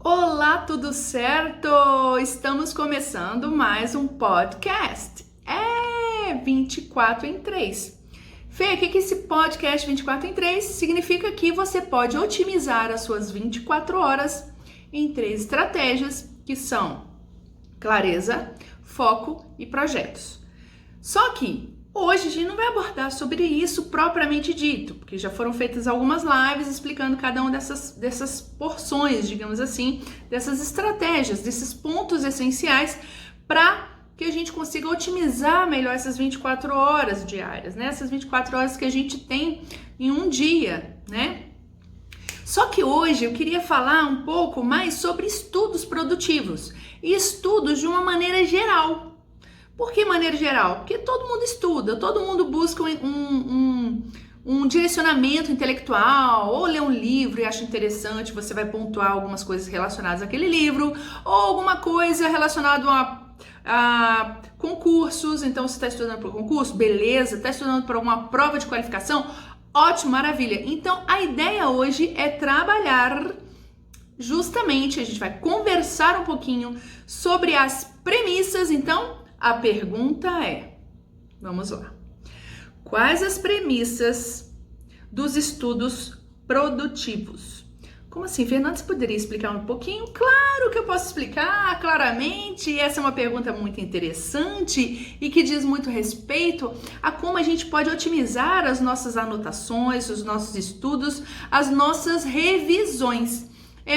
Olá, tudo certo? Estamos começando mais um podcast. 24 em 3. Fê, o que esse podcast 24 em 3 significa? Que você pode otimizar as suas 24 horas em 3 estratégias, que são clareza, foco e projetos. Só que hoje a gente não vai abordar sobre isso propriamente dito, porque já foram feitas algumas lives explicando cada uma dessas porções, digamos assim, dessas estratégias, desses pontos essenciais para que a gente consiga otimizar melhor essas 24 horas diárias, né? Essas 24 horas que a gente tem em um dia, né? Só que hoje eu queria falar um pouco mais sobre estudos produtivos e estudos de uma maneira geral. Por que maneira geral? Porque todo mundo estuda, todo mundo busca um direcionamento intelectual, ou lê um livro e acha interessante, você vai pontuar algumas coisas relacionadas àquele livro, ou alguma coisa relacionada a concursos. Então, você está estudando para o concurso? Beleza. Está estudando para uma prova de qualificação? Ótimo, maravilha. Então, a ideia hoje é trabalhar justamente, a gente vai conversar um pouquinho sobre as premissas. Então, a pergunta é, vamos lá, quais as premissas dos estudos produtivos? Como assim, Fernanda, você poderia explicar um pouquinho? Claro que eu posso explicar claramente. Essa é uma pergunta muito interessante e que diz muito respeito a como a gente pode otimizar as nossas anotações, os nossos estudos, as nossas revisões.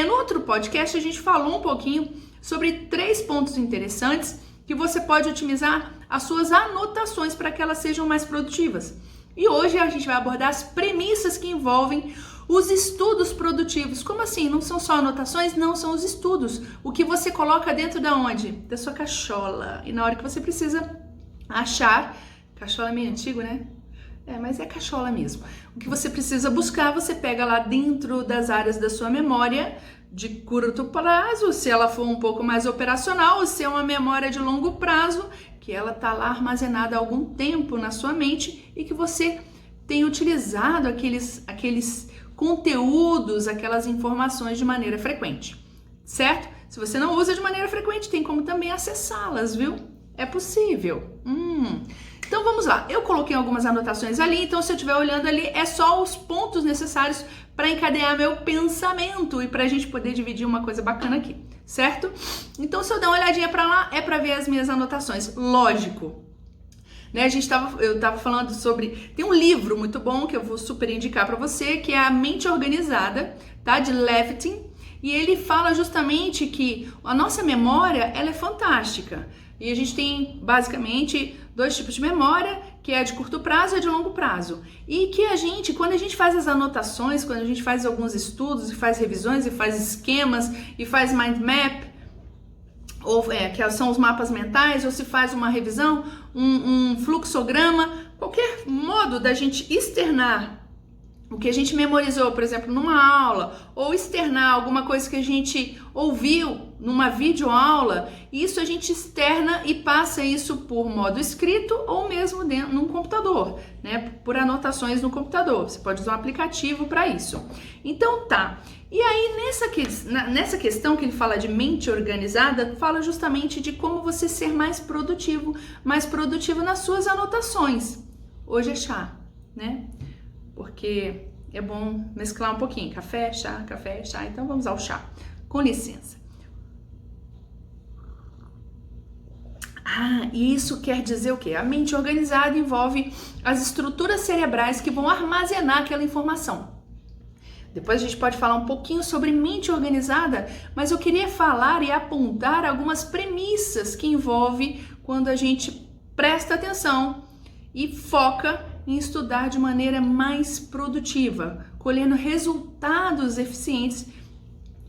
No outro podcast a gente falou um pouquinho sobre 3 pontos interessantes que você pode otimizar as suas anotações para que elas sejam mais produtivas. E hoje a gente vai abordar as premissas que envolvem os estudos produtivos. Como assim? Não são só anotações? Não, são os estudos. O que você coloca dentro da onde? Da sua cachola. E na hora que você precisa achar, cachola é meio antigo, né? Mas é cachola mesmo. O que você precisa buscar, você pega lá dentro das áreas da sua memória de curto prazo, se ela for um pouco mais operacional, ou se é uma memória de longo prazo, que ela está lá armazenada há algum tempo na sua mente e que você tem utilizado aqueles conteúdos, aquelas informações de maneira frequente, certo? Se você não usa de maneira frequente, tem como também acessá-las, viu? É possível. Então vamos lá, eu coloquei algumas anotações ali, então se eu estiver olhando ali, é só os pontos necessários para encadear meu pensamento e para a gente poder dividir uma coisa bacana aqui, certo? Então se eu der uma olhadinha para lá, é para ver as minhas anotações, lógico. Né, eu tava falando sobre, tem um livro muito bom que eu vou super indicar para você, que é A Mente Organizada, tá? De Levitin, e ele fala justamente que a nossa memória, ela é fantástica. E a gente tem basicamente 2 tipos de memória, que é a de curto prazo e a de longo prazo. E que quando a gente faz as anotações, quando a gente faz alguns estudos e faz revisões e faz esquemas e faz mind map, que são os mapas mentais, ou se faz uma revisão, um fluxograma, qualquer modo da gente externar o que a gente memorizou, por exemplo, numa aula, ou externar alguma coisa que a gente ouviu numa videoaula, isso a gente externa e passa isso por modo escrito ou mesmo num computador, né? Por anotações no computador. Você pode usar um aplicativo para isso. Então tá. E aí nessa questão que ele fala de mente organizada, fala justamente de como você ser mais produtivo nas suas anotações. Hoje é chá, né? Porque é bom mesclar um pouquinho, café, chá, então vamos ao chá. Com licença. E isso quer dizer o quê? A mente organizada envolve as estruturas cerebrais que vão armazenar aquela informação. Depois a gente pode falar um pouquinho sobre mente organizada, mas eu queria falar e apontar algumas premissas que envolve quando a gente presta atenção e foca em estudar de maneira mais produtiva, colhendo resultados eficientes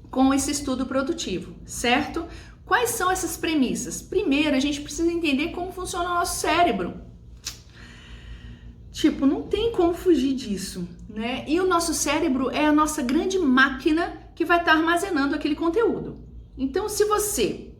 com esse estudo produtivo, certo? Quais são essas premissas? Primeiro, a gente precisa entender como funciona o nosso cérebro. Não tem como fugir disso, né? E o nosso cérebro é a nossa grande máquina que vai estar armazenando aquele conteúdo. Então, se você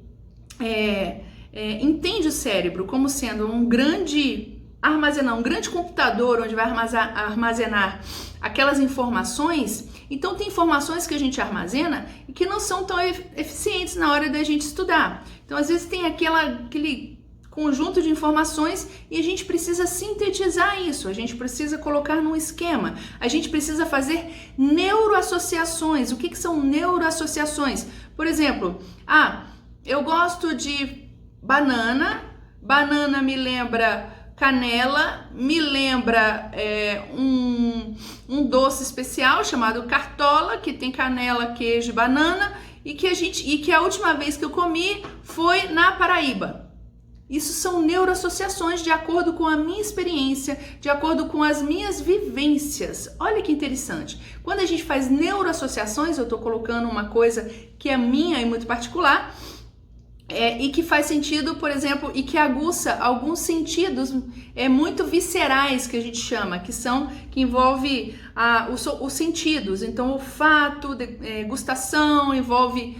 entende o cérebro como sendo um grande armazenar um grande computador onde vai armazenar aquelas informações, então tem informações que a gente armazena e que não são tão eficientes na hora da gente estudar. Então, às vezes tem aquele conjunto de informações e a gente precisa sintetizar isso, a gente precisa colocar num esquema, a gente precisa fazer neuroassociações. O que são neuroassociações? Por exemplo, eu gosto de banana, banana me lembra canela, me lembra um doce especial chamado cartola, que tem canela, queijo e banana, e que a última vez que eu comi foi na Paraíba. Isso são neuroassociações de acordo com a minha experiência, de acordo com as minhas vivências. Olha que interessante. Quando a gente faz neuroassociações, eu estou colocando uma coisa que é minha e muito particular, e que faz sentido, por exemplo, e que aguça alguns sentidos muito viscerais, que a gente chama, que envolve os sentidos. Então, olfato, gustação, envolve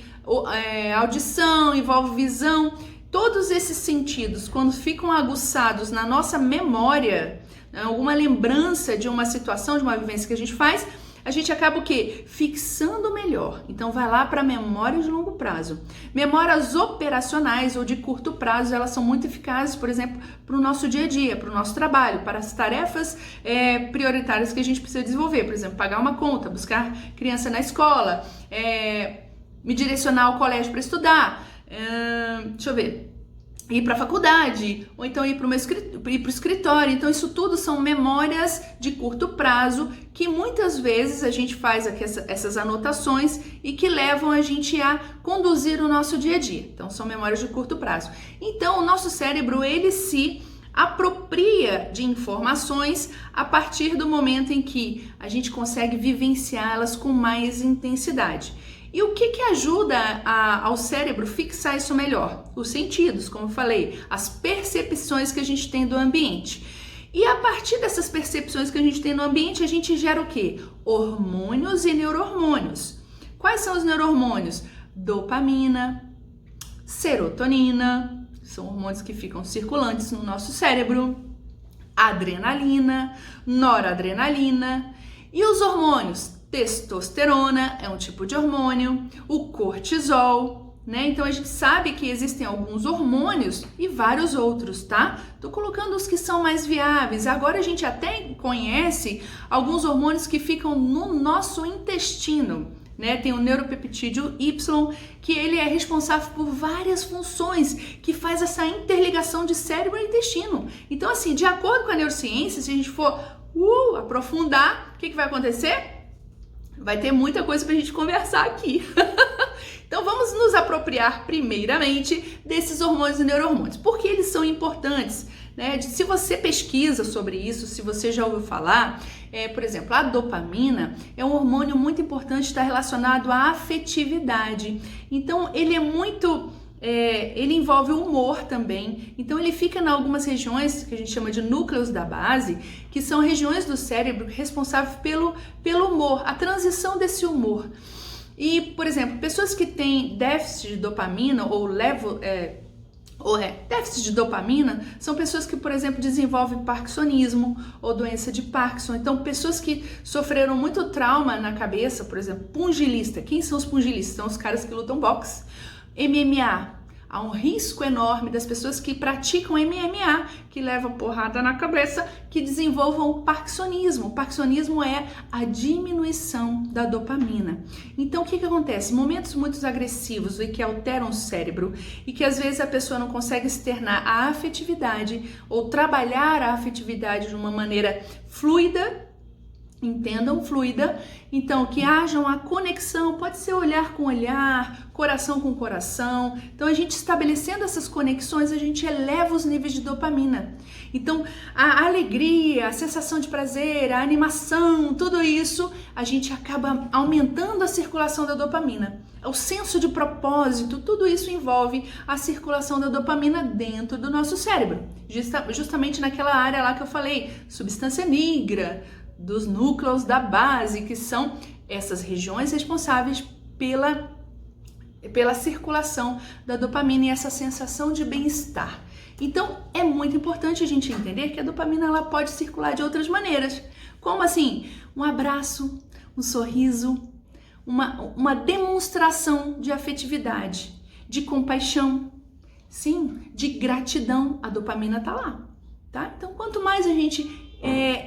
audição, envolve visão. Todos esses sentidos, quando ficam aguçados na nossa memória, alguma lembrança de uma situação, de uma vivência que a gente faz, a gente acaba o quê? Fixando melhor. Então vai lá para memória de longo prazo. Memórias operacionais ou de curto prazo, elas são muito eficazes, por exemplo, para o nosso dia a dia, para o nosso trabalho, para as tarefas prioritárias que a gente precisa desenvolver. Por exemplo, pagar uma conta, buscar criança na escola, me direcionar ao colégio para estudar, deixa eu ver, ir para a faculdade, ou então ir para o escritório. Então isso tudo são memórias de curto prazo que muitas vezes a gente faz aqui essas anotações e que levam a gente a conduzir o nosso dia a dia. Então são memórias de curto prazo. Então o nosso cérebro, ele se apropria de informações a partir do momento em que a gente consegue vivenciá-las com mais intensidade. E o que ajuda ao cérebro fixar isso melhor? Os sentidos, como eu falei, as percepções que a gente tem do ambiente. E a partir dessas percepções que a gente tem no ambiente, a gente gera o quê? Hormônios e neurohormônios. Quais são os neurohormônios? Dopamina, serotonina, são hormônios que ficam circulantes no nosso cérebro, adrenalina, noradrenalina e os hormônios. Testosterona é um tipo de hormônio, o cortisol, né? Então a gente sabe que existem alguns hormônios e vários outros, tá? Tô colocando os que são mais viáveis. Agora a gente até conhece alguns hormônios que ficam no nosso intestino, né? Tem o neuropeptídeo Y, que ele é responsável por várias funções, que faz essa interligação de cérebro e intestino. Então assim, de acordo com a neurociência, se a gente for aprofundar, o que vai acontecer? Vai ter muita coisa pra gente conversar aqui. Então vamos nos apropriar primeiramente desses hormônios e neurohormônios. Por que eles são importantes? Né? Se você pesquisa sobre isso, se você já ouviu falar, por exemplo, a dopamina é um hormônio muito importante, está relacionado à afetividade. Então ele é muito... ele envolve o humor também, então ele fica em algumas regiões que a gente chama de núcleos da base, que são regiões do cérebro responsáveis pelo humor, a transição desse humor. E, por exemplo, pessoas que têm déficit de dopamina déficit de dopamina são pessoas que, por exemplo, desenvolvem parkinsonismo ou doença de Parkinson. Então, pessoas que sofreram muito trauma na cabeça, por exemplo, pugilista. Quem são os pugilistas? São os caras que lutam boxe. MMA, há um risco enorme das pessoas que praticam MMA, que levam porrada na cabeça, que desenvolvam o parkinsonismo. O parkinsonismo é a diminuição da dopamina. Então, o que acontece? Momentos muito agressivos e que alteram o cérebro e que às vezes a pessoa não consegue externar a afetividade ou trabalhar a afetividade de uma maneira fluida, entendam, fluida. Então, que hajam a conexão, pode ser olhar com olhar, coração com coração. Então, a gente estabelecendo essas conexões, a gente eleva os níveis de dopamina. Então, a alegria, a sensação de prazer, a animação, tudo isso, a gente acaba aumentando a circulação da dopamina. O senso de propósito, tudo isso envolve a circulação da dopamina dentro do nosso cérebro. Justamente naquela área lá que eu falei, substância nigra, dos núcleos da base, que são essas regiões responsáveis pela circulação da dopamina e essa sensação de bem-estar. Então, é muito importante a gente entender que a dopamina ela pode circular de outras maneiras. Como assim? Um abraço, um sorriso, uma demonstração de afetividade, de compaixão, sim, de gratidão. A dopamina tá lá, tá? Então, quanto mais a gente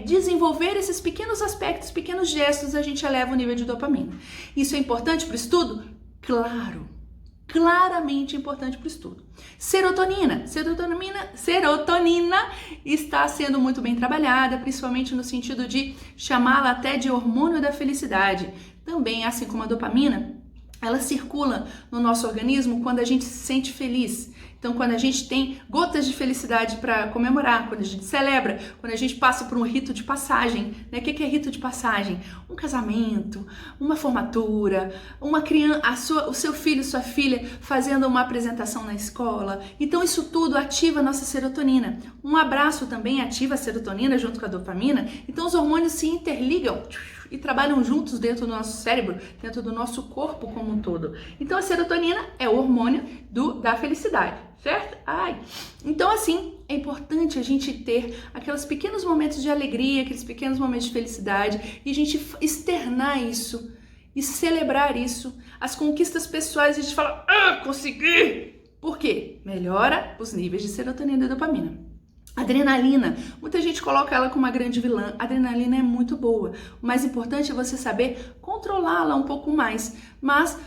desenvolver esses pequenos aspectos, pequenos gestos, a gente eleva o nível de dopamina. Isso é importante para o estudo? Claro, claramente importante para o estudo. Serotonina está sendo muito bem trabalhada, principalmente no sentido de chamá-la até de hormônio da felicidade. Também, assim como a dopamina, ela circula no nosso organismo quando a gente se sente feliz. Então, quando a gente tem gotas de felicidade para comemorar, quando a gente celebra, quando a gente passa por um rito de passagem, né? O que é rito de passagem? Um casamento, uma formatura, uma criança, o seu filho, sua filha fazendo uma apresentação na escola. Então, isso tudo ativa a nossa serotonina. Um abraço também ativa a serotonina junto com a dopamina. Então, os hormônios se interligam e trabalham juntos dentro do nosso cérebro, dentro do nosso corpo como um todo. Então, a serotonina é o hormônio da felicidade, certo? Então, assim, é importante a gente ter aqueles pequenos momentos de alegria, aqueles pequenos momentos de felicidade, e a gente externar isso e celebrar isso. As conquistas pessoais, a gente fala, consegui! Por quê? Melhora os níveis de serotonina e dopamina. Adrenalina, muita gente coloca ela como uma grande vilã. A adrenalina é muito boa. O mais importante é você saber controlá-la um pouco mais. Mas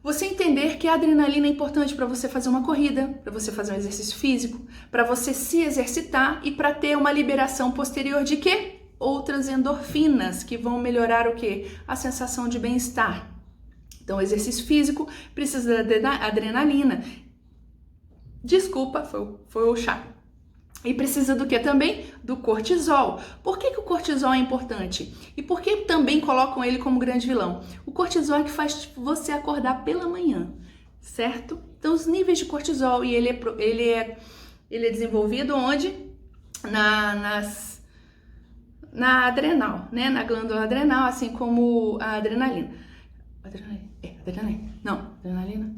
você entender que a adrenalina é importante para você fazer uma corrida, para você fazer um exercício físico, para você se exercitar e para ter uma liberação posterior de quê? Outras endorfinas que vão melhorar o quê? A sensação de bem-estar. Então, o exercício físico precisa da adrenalina. Desculpa, foi o chá. E precisa do que também? Do cortisol. Por que o cortisol é importante? E por que também colocam ele como grande vilão? O cortisol é que faz você acordar pela manhã, certo? Então, os níveis de cortisol, e ele é desenvolvido onde? Na adrenal, né? Na glândula adrenal, assim como a adrenalina. Adrenalina?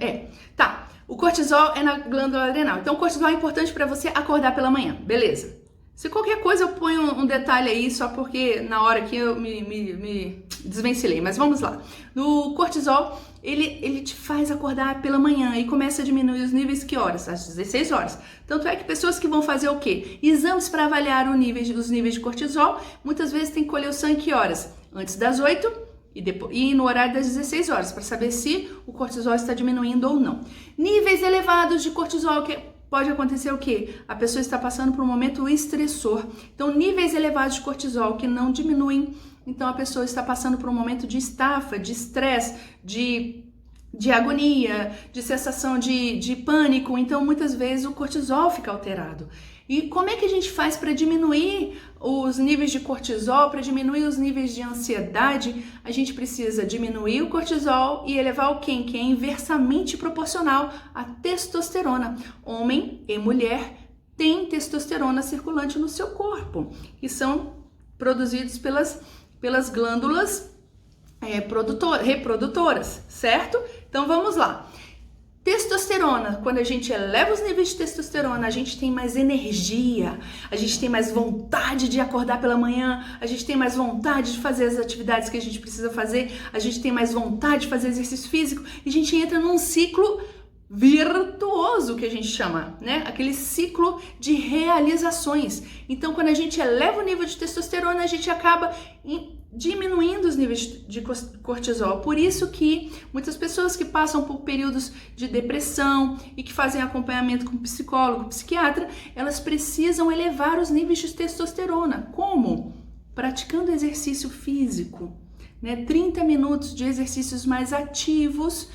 Tá. O cortisol é na glândula adrenal. Então, o cortisol é importante para você acordar pela manhã. Beleza. Se qualquer coisa eu ponho um detalhe aí, só porque na hora que eu me desvencilhei. Mas vamos lá. No cortisol, ele te faz acordar pela manhã e começa a diminuir os níveis que horas? Às 16 horas. Tanto é que pessoas que vão fazer o quê? Exames para avaliar os níveis de cortisol, muitas vezes tem que colher o sangue que horas? Antes das 8 e no horário das 16 horas, para saber se o cortisol está diminuindo ou não. Níveis elevados de cortisol, que pode acontecer o quê? A pessoa está passando por um momento estressor. Então, níveis elevados de cortisol que não diminuem, então a pessoa está passando por um momento de estafa, de estresse, de agonia, de sensação de pânico. Então, muitas vezes o cortisol fica alterado. E como é que a gente faz para diminuir os níveis de cortisol, para diminuir os níveis de ansiedade? A gente precisa diminuir o cortisol e elevar o quê? Que é inversamente proporcional à testosterona. Homem e mulher têm testosterona circulante no seu corpo, que são produzidos pelas glândulas reprodutoras, certo? Então vamos lá. Testosterona, quando a gente eleva os níveis de testosterona, a gente tem mais energia, a gente tem mais vontade de acordar pela manhã, a gente tem mais vontade de fazer as atividades que a gente precisa fazer, a gente tem mais vontade de fazer exercício físico, e a gente entra num ciclo virtuoso que a gente chama, né? Aquele ciclo de realizações. Então, quando a gente eleva o nível de testosterona, a gente acaba diminuindo os níveis de cortisol. Por isso que muitas pessoas que passam por períodos de depressão e que fazem acompanhamento com psicólogo, psiquiatra, elas precisam elevar os níveis de testosterona. Como? Praticando exercício físico, né? 30 minutos de exercícios mais ativos,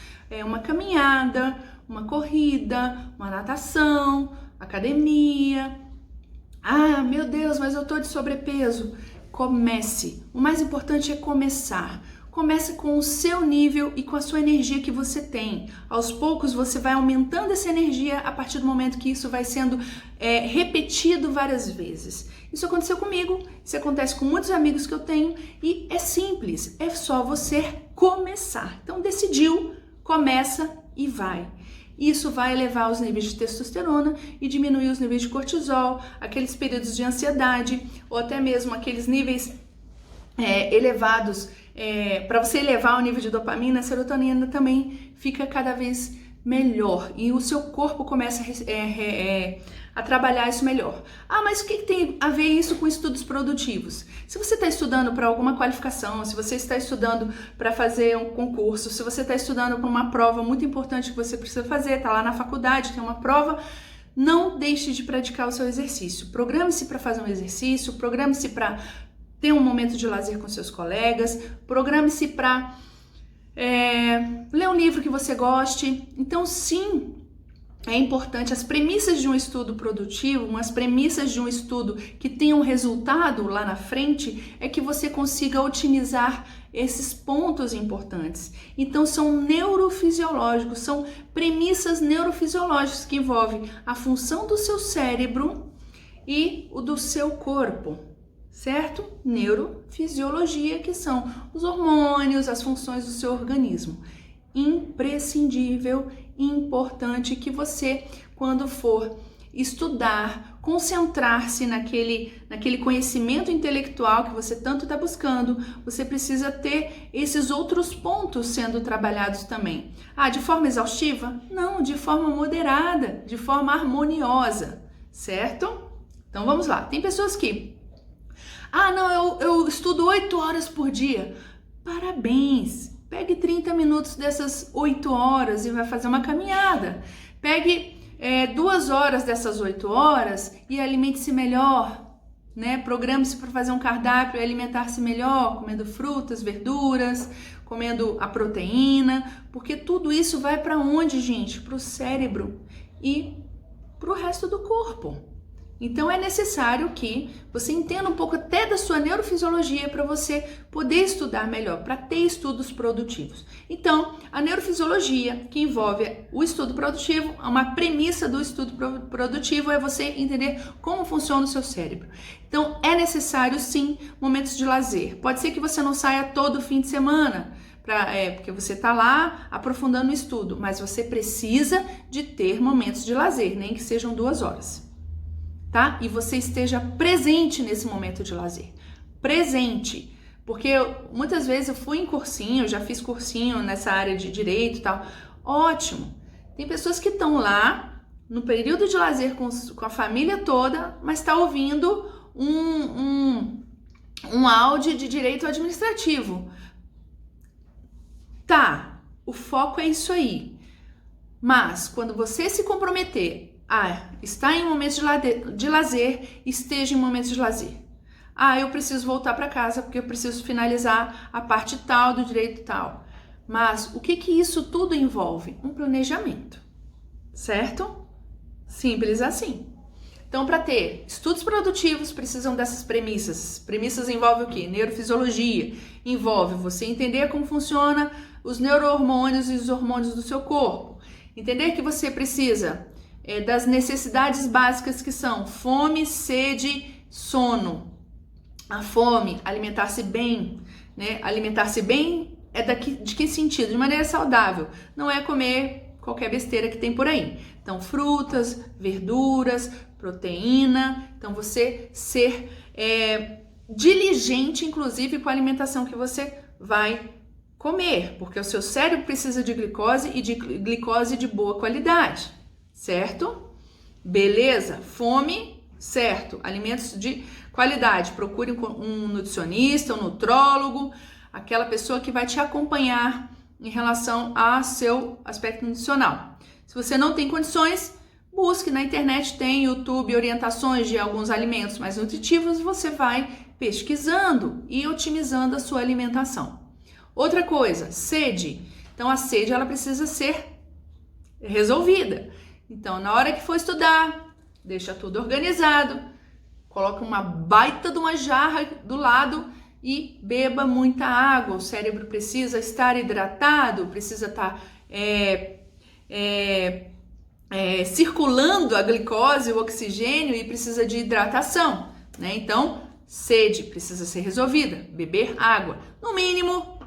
uma caminhada, uma corrida, uma natação, academia. Ah, meu Deus, mas eu tô de sobrepeso. Comece. O mais importante é começar. Comece com o seu nível e com a sua energia que você tem. Aos poucos você vai aumentando essa energia a partir do momento que isso vai sendo repetido várias vezes. Isso aconteceu comigo, isso acontece com muitos amigos que eu tenho e é simples, é só você começar. Então decidiu, começa e vai. Isso vai elevar os níveis de testosterona e diminuir os níveis de cortisol, aqueles períodos de ansiedade ou até mesmo aqueles níveis elevados. Para você elevar o nível de dopamina, a serotonina também fica cada vez melhor e o seu corpo começa a trabalhar isso melhor. Mas o que tem a ver isso com estudos produtivos? Se você está estudando para alguma qualificação, se você está estudando para fazer um concurso, se você está estudando para uma prova muito importante que você precisa fazer, está lá na faculdade, tem uma prova, não deixe de praticar o seu exercício. Programe-se para fazer um exercício, programe-se para ter um momento de lazer com seus colegas, programe-se para ler um livro que você goste. Então, sim, é importante. As premissas de um estudo produtivo, as premissas de um estudo que tenha um resultado lá na frente, é que você consiga otimizar esses pontos importantes. Então, são neurofisiológicos, são premissas neurofisiológicas que envolvem a função do seu cérebro e o do seu corpo. Certo? Neurofisiologia, que são os hormônios, as funções do seu organismo. Imprescindível, importante que você, quando for estudar, concentrar-se naquele conhecimento intelectual que você tanto está buscando, você precisa ter esses outros pontos sendo trabalhados também. De forma exaustiva? Não, de forma moderada, de forma harmoniosa, certo? Então vamos lá. Tem pessoas que eu estudo 8 horas por dia. Parabéns! Pegue 30 minutos dessas 8 horas e vai fazer uma caminhada. Pegue 2 horas dessas 8 horas e alimente-se melhor, né? Programe-se para fazer um cardápio e alimentar-se melhor, comendo frutas, verduras, comendo a proteína, porque tudo isso vai para onde, gente? Para o cérebro e para o resto do corpo. Então é necessário que você entenda um pouco até da sua neurofisiologia para você poder estudar melhor, para ter estudos produtivos. Então, a neurofisiologia, que envolve o estudo produtivo, uma premissa do estudo produtivo é você entender como funciona o seu cérebro. Então, é necessário sim momentos de lazer. Pode ser que você não saia todo fim de semana, porque você está lá aprofundando o estudo, mas você precisa de ter momentos de lazer, nem que sejam 2 horas. Tá? E você esteja presente nesse momento de lazer. Presente. Porque muitas vezes eu fui em cursinho, já fiz cursinho nessa área de direito e tal. Ótimo. Tem pessoas que estão lá no período de lazer com a família toda, mas está ouvindo um áudio de direito administrativo. Tá, o foco é isso aí. Mas quando você se comprometer está em momentos de lazer, esteja em momentos de lazer. Eu preciso voltar para casa porque eu preciso finalizar a parte tal do direito tal. Mas o que isso tudo envolve? Um planejamento, certo? Simples assim. Então, para ter estudos produtivos, precisam dessas premissas. Premissas envolvem o quê? Neurofisiologia. Envolve você entender como funciona os neurohormônios e os hormônios do seu corpo. Entender que você precisa das necessidades básicas que são fome, sede, sono. A fome, alimentar-se bem, né? Alimentar-se bem de que sentido? De maneira saudável. Não é comer qualquer besteira que tem por aí. Então, frutas, verduras, proteína. Então, você ser diligente, inclusive, com a alimentação que você vai comer, porque o seu cérebro precisa de glicose e de glicose de boa qualidade. Certo? Beleza? Fome, certo. Alimentos de qualidade. Procure um nutricionista, um nutrólogo, aquela pessoa que vai te acompanhar em relação ao seu aspecto nutricional. Se você não tem condições, busque na internet, tem YouTube, orientações de alguns alimentos mais nutritivos, você vai pesquisando e otimizando a sua alimentação. Outra coisa, sede. Então a sede ela precisa ser resolvida. Então, na hora que for estudar, deixa tudo organizado, coloca uma baita de uma jarra do lado e beba muita água. O cérebro precisa estar hidratado, precisa estar circulando a glicose, o oxigênio e precisa de hidratação, né? Então, sede precisa ser resolvida, beber água, no mínimo,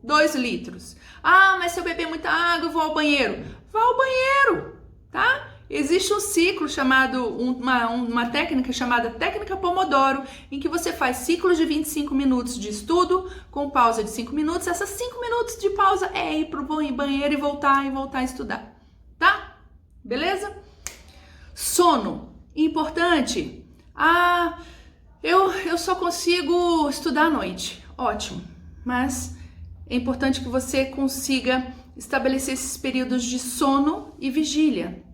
2 litros. Ah, mas se eu beber muita água, eu vou ao banheiro. Vá ao banheiro, tá? Existe um ciclo chamado, uma técnica chamada técnica Pomodoro, em que você faz ciclos de 25 minutos de estudo, com pausa de 5 minutos. Essas 5 minutos de pausa é ir pro banheiro e voltar a estudar, tá? Beleza? Sono, importante. Ah, eu só consigo estudar à noite. Ótimo, mas é importante que você consiga estabelecer esses períodos de sono e vigília.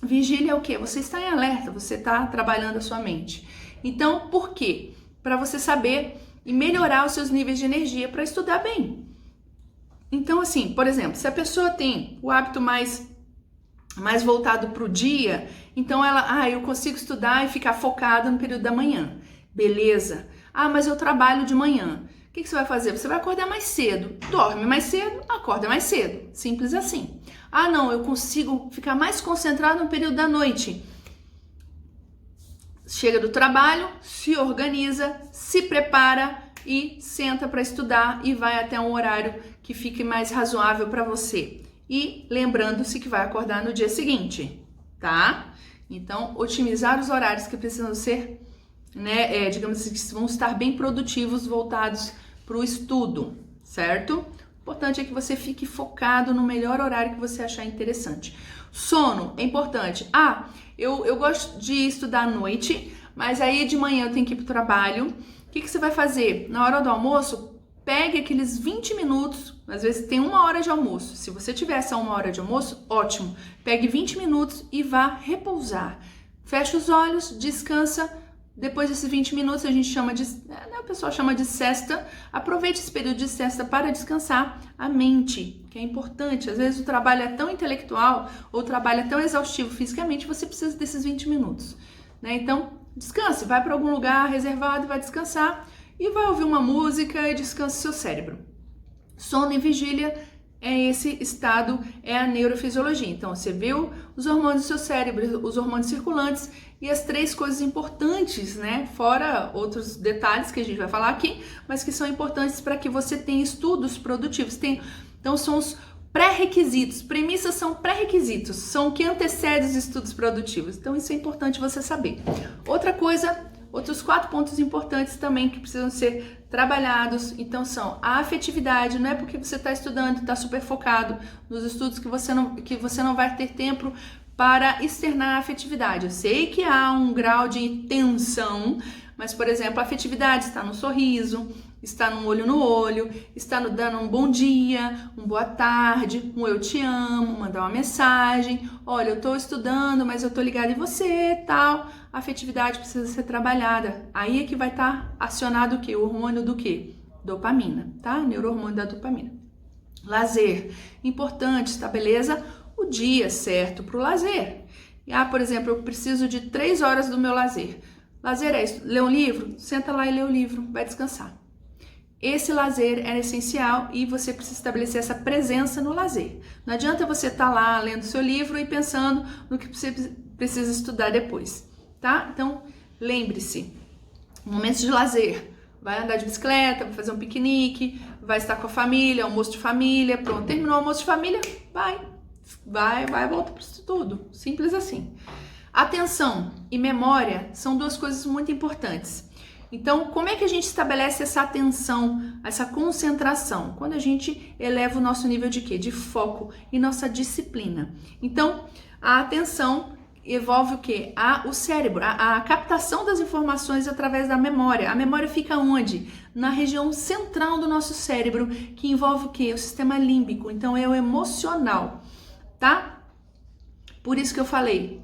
Vigília é o quê? Você está em alerta, você está trabalhando a sua mente. Então, por quê? Para você saber e melhorar os seus níveis de energia para estudar bem. Então, assim, por exemplo, se a pessoa tem o hábito mais voltado para o dia, então eu consigo estudar e ficar focada no período da manhã. Beleza. Ah, mas eu trabalho de manhã. O que você vai fazer? Você vai acordar mais cedo, dorme mais cedo, acorda mais cedo. Simples assim. Ah, não, eu consigo ficar mais concentrado no período da noite. Chega do trabalho, se organiza, se prepara e senta para estudar e vai até um horário que fique mais razoável para você. E lembrando-se que vai acordar no dia seguinte, tá? Então, otimizar os horários que precisam ser, digamos assim, que vão estar bem produtivos, voltados para o estudo, certo? O importante é que você fique focado no melhor horário que você achar interessante. Sono é importante. Ah, eu gosto de estudar à noite, mas aí de manhã eu tenho que ir para o trabalho. O que você vai fazer? Na hora do almoço, pegue aqueles 20 minutos, às vezes tem 1 hora de almoço. Se você tiver essa 1 hora de almoço, ótimo. Pegue 20 minutos e vá repousar. Fecha os olhos, descansa. Depois desses 20 minutos, a gente chama o pessoal chama de siesta. Aproveite esse período de siesta para descansar a mente, que é importante. Às vezes o trabalho é tão intelectual ou o trabalho é tão exaustivo fisicamente, você precisa desses 20 minutos, né? Então, descanse, vai para algum lugar reservado, vai descansar e vai ouvir uma música e descansa seu cérebro. Sono e vigília é esse estado, é a neurofisiologia. Então, você viu os hormônios do seu cérebro, os hormônios circulantes e as 3 coisas importantes, né? Fora outros detalhes que a gente vai falar aqui, mas que são importantes para que você tenha estudos produtivos. Então, são os pré-requisitos. Premissas são pré-requisitos, são o que antecede os estudos produtivos. Então, isso é importante você saber. Outra coisa, outros 4 pontos importantes também que precisam ser trabalhados, então são a afetividade. Não é porque você está estudando e está super focado nos estudos que você não vai ter tempo para externar a afetividade. Eu sei que há um grau de tensão, mas, por exemplo, a afetividade está no sorriso, está no olho, está dando um bom dia, uma boa tarde, um eu te amo, mandar uma mensagem, olha, eu estou estudando, mas eu estou ligada em você, tal. A afetividade precisa ser trabalhada. Aí é que vai estar acionado o quê? O hormônio do quê? Dopamina, tá? Neurohormônio da dopamina. Lazer, importante, tá, beleza? O dia certo para o lazer. Por exemplo, eu preciso de 3 horas do meu lazer. Lazer é isso, ler um livro? Senta lá e lê o livro, vai descansar. Esse lazer é essencial e você precisa estabelecer essa presença no lazer. Não adianta você estar lá lendo seu livro e pensando no que você precisa estudar depois, tá? Então, lembre-se, momentos de lazer. Vai andar de bicicleta, vai fazer um piquenique, vai estar com a família, almoço de família, pronto. Terminou o almoço de família, vai, volta para o estudo. Simples assim. Atenção e memória são 2 coisas muito importantes. Então, como é que a gente estabelece essa atenção, essa concentração? Quando a gente eleva o nosso nível de quê? De foco e nossa disciplina. Então, a atenção envolve o quê? O cérebro, a captação das informações através da memória. A memória fica onde? Na região central do nosso cérebro, que envolve o quê? O sistema límbico. Então, é o emocional, tá? Por isso que eu falei,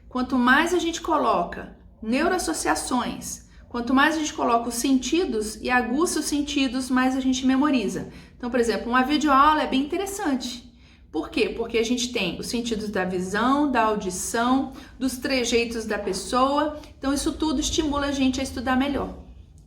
quanto mais a gente coloca neuroassociações, quanto mais a gente coloca os sentidos e aguça os sentidos, mais a gente memoriza. Então, por exemplo, uma videoaula é bem interessante. Por quê? Porque a gente tem os sentidos da visão, da audição, dos trejeitos da pessoa. Então, isso tudo estimula a gente a estudar melhor,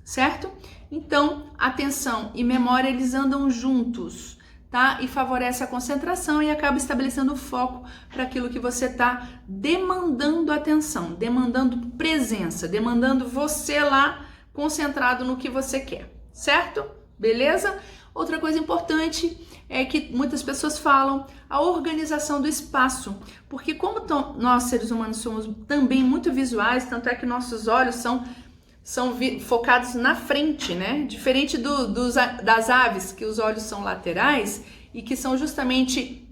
certo? Então, atenção e memória, eles andam juntos, tá? E favorece a concentração e acaba estabelecendo foco para aquilo que você está demandando atenção, demandando presença, demandando você lá concentrado no que você quer, certo? Beleza? Outra coisa importante é que muitas pessoas falam a organização do espaço, porque como nós seres humanos somos também muito visuais, tanto é que nossos olhos são focados na frente, né? Diferente das aves, que os olhos são laterais e que são justamente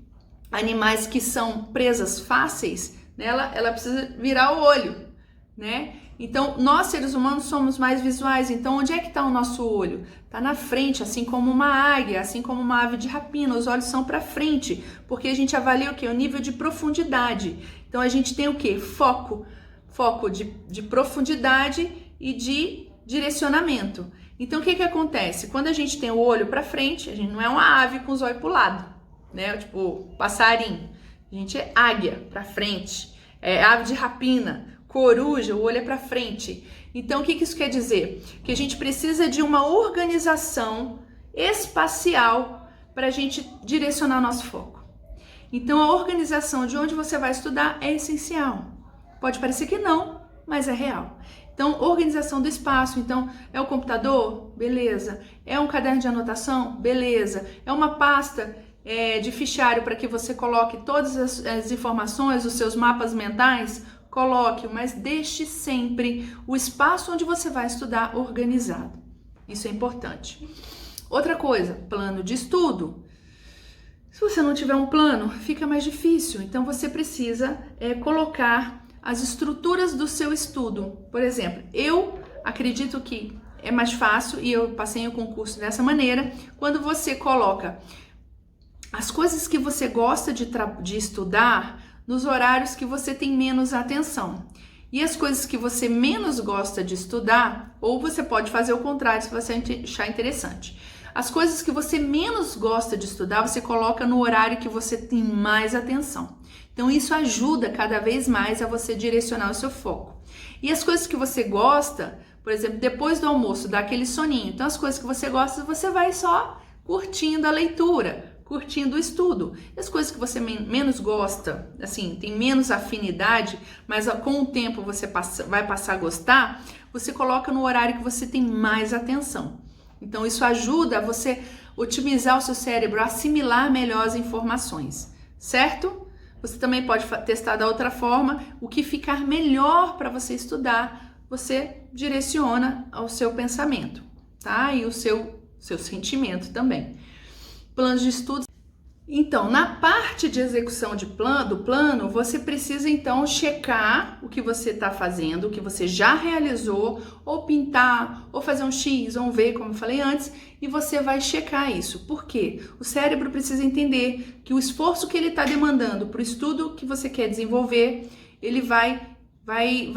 animais que são presas fáceis, né? Ela precisa virar o olho, né? Então, nós seres humanos somos mais visuais, então onde é que está o nosso olho? Está na frente, assim como uma águia, assim como uma ave de rapina, os olhos são para frente, porque a gente avalia o quê? O nível de profundidade. Então, a gente tem o quê? Foco de profundidade e de direcionamento. Então, o que acontece? Quando a gente tem o olho para frente, a gente não é uma ave com os olhos para o lado, né? Tipo, passarinho. A gente é águia para frente, é ave de rapina, coruja, o olho é para frente. Então, o que isso quer dizer? Que a gente precisa de uma organização espacial para a gente direcionar nosso foco. Então, a organização de onde você vai estudar é essencial. Pode parecer que não, mas é real. Então, organização do espaço. Então, é o computador? Beleza. É um caderno de anotação? Beleza. É uma pasta de fichário para que você coloque todas as informações, os seus mapas mentais? Coloque, mas deixe sempre o espaço onde você vai estudar organizado. Isso é importante. Outra coisa, plano de estudo. Se você não tiver um plano, fica mais difícil. Então, você precisa colocar as estruturas do seu estudo. Por exemplo, eu acredito que é mais fácil, e eu passei o concurso dessa maneira, quando você coloca as coisas que você gosta de estudar nos horários que você tem menos atenção. E as coisas que você menos gosta de estudar, ou você pode fazer o contrário se você achar interessante. As coisas que você menos gosta de estudar, você coloca no horário que você tem mais atenção. Então, isso ajuda cada vez mais a você direcionar o seu foco. E as coisas que você gosta, por exemplo, depois do almoço, dá aquele soninho. Então, as coisas que você gosta, você vai só curtindo a leitura, curtindo o estudo. E as coisas que você menos gosta, assim, tem menos afinidade, mas com o tempo você vai passar a gostar, você coloca no horário que você tem mais atenção. Então, isso ajuda a você otimizar o seu cérebro, a assimilar melhor as informações, certo? Você também pode testar da outra forma, o que ficar melhor para você estudar, você direciona ao seu pensamento, tá? E o seu sentimento também. Planos de estudo. Então, na parte de execução do plano, você precisa então checar o que você está fazendo, o que você já realizou, ou pintar, ou fazer um X ou um V, como eu falei antes, e você vai checar isso. Por quê? O cérebro precisa entender que o esforço que ele está demandando para o estudo que você quer desenvolver, ele vai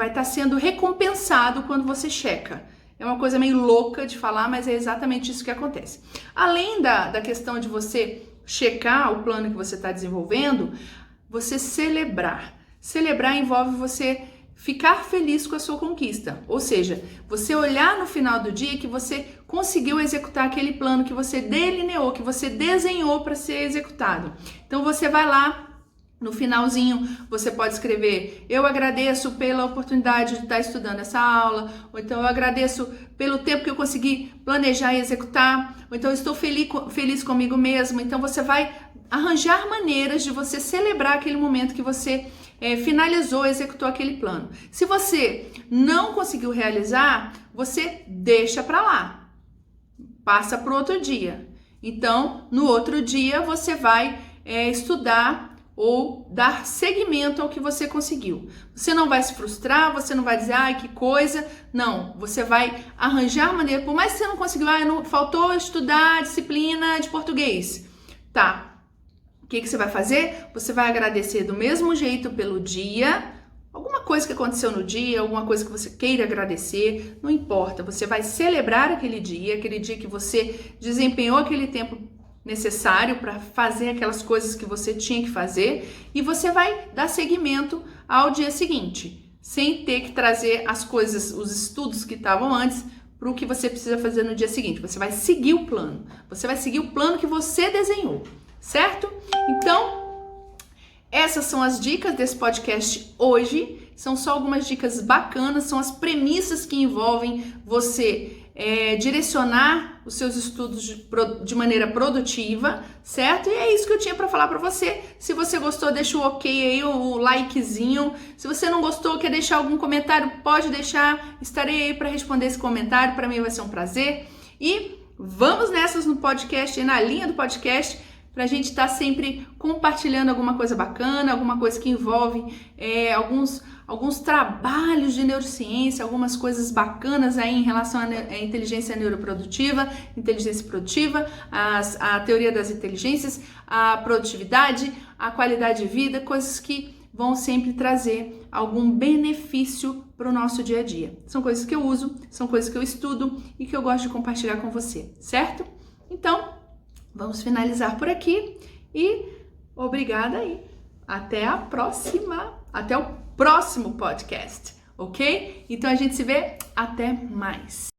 estar sendo recompensado quando você checa. É uma coisa meio louca de falar, mas é exatamente isso que acontece. Além da questão de você checar o plano que você está desenvolvendo, você celebrar. Celebrar envolve você ficar feliz com a sua conquista. Ou seja, você olhar no final do dia que você conseguiu executar aquele plano que você delineou, que você desenhou para ser executado. Então você vai lá, no finalzinho, você pode escrever: eu agradeço pela oportunidade de estar estudando essa aula, ou então eu agradeço pelo tempo que eu consegui planejar e executar, ou então eu estou feliz comigo mesmo. Então você vai arranjar maneiras de você celebrar aquele momento que você finalizou, executou aquele plano. Se você não conseguiu realizar, você deixa para lá, passa para o outro dia. Então, no outro dia você vai estudar ou dar seguimento ao que você conseguiu. Você não vai se frustrar, você não vai dizer, ai, que coisa. Não, você vai arranjar maneira, por mais que você não conseguiu, faltou estudar a disciplina de português. Tá, o que você vai fazer? Você vai agradecer do mesmo jeito pelo dia, alguma coisa que aconteceu no dia, alguma coisa que você queira agradecer, não importa. Você vai celebrar aquele dia que você desempenhou aquele tempo necessário para fazer aquelas coisas que você tinha que fazer, e você vai dar seguimento ao dia seguinte, sem ter que trazer as coisas, os estudos que estavam antes para o que você precisa fazer no dia seguinte. Você vai seguir o plano, que você desenhou, certo? Então, essas são as dicas desse podcast hoje. São só algumas dicas bacanas, são as premissas que envolvem você direcionar os seus estudos de maneira produtiva, certo? E é isso que eu tinha para falar para você. Se você gostou, deixa o ok aí, o likezinho. Se você não gostou, quer deixar algum comentário, pode deixar. Estarei aí para responder esse comentário, para mim vai ser um prazer. E vamos nessas no podcast, na linha do podcast, para a gente estar sempre compartilhando alguma coisa bacana, alguma coisa que envolve alguns trabalhos de neurociência, algumas coisas bacanas aí em relação à inteligência neuroprodutiva, inteligência produtiva, a teoria das inteligências, a produtividade, a qualidade de vida, coisas que vão sempre trazer algum benefício para o nosso dia a dia. São coisas que eu uso, são coisas que eu estudo e que eu gosto de compartilhar com você, certo? Então, vamos finalizar por aqui e obrigada aí. Até a próxima, até o próximo podcast, ok? Então a gente se vê, até mais.